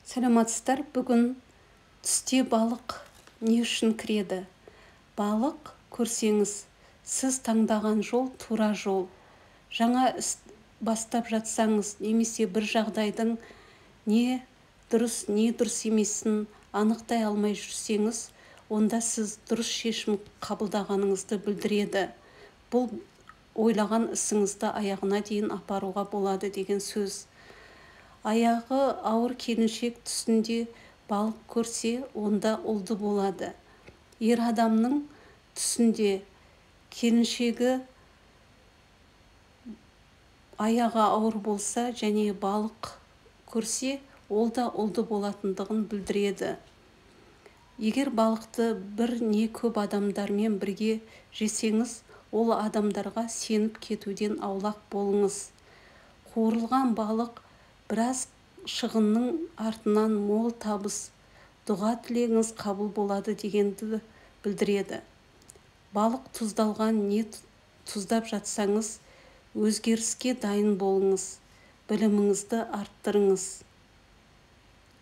Сәлеметсіздер. Бүгін түсте балық не үшін кіреді? Балық көрсеңіз, сіз таңдаған жол тура жол. Жаңа іс бастап жатсаңыз, немесе бір жағдайдың не дұрыс емесін анықтай алмай жүрсеңіз, онда сіз дұрыс шешім қабылдағаныңызды білдіреді. Бұл ойлаған ісіңізді аяғына дейін апаруға болады деген сөз. Аяғы ауыр келіншек түсінде балық көрсе, онда ұлды болады. Ер адамның түсінде келіншегі аяғы ауыр болса және балық көрсе, ол да ұлды болатындығын білдіреді. Егер балықты бір не көп адамдармен бірге жесеңіз, ол адамдарға сеніп кетуден аулақ болыңыз. Қуырылған балық біраз шығынның артынан мол табыс, дұға тілегіңіз қабыл болады дегенді білдіреді. Балық тұздалған не тұздап жатсаңыз, өзгеріске дайын болыңыз, біліміңізді арттырыңыз.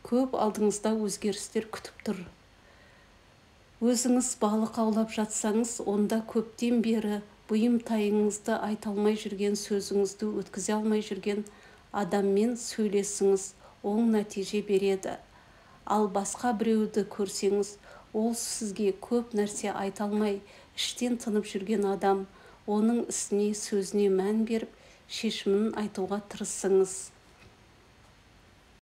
Көп алдыңызда өзгерістер күтіп тұр. Өзіңіз балық аулап жатсаңыз, онда көптен бері бұйым-тайыңызды айта алмай жүрген, сөзіңізді өткізе алмай жүрген адаммен сөйлесіңіз, оң нәтиже береді. Ал басқа біреуді көрсеңіз, ол сізге көп нәрсе айта алмай, іштен тынып жүрген адам, оның ісіне, сөзіне мән беріп, шешімін айтуға тырысыңыз.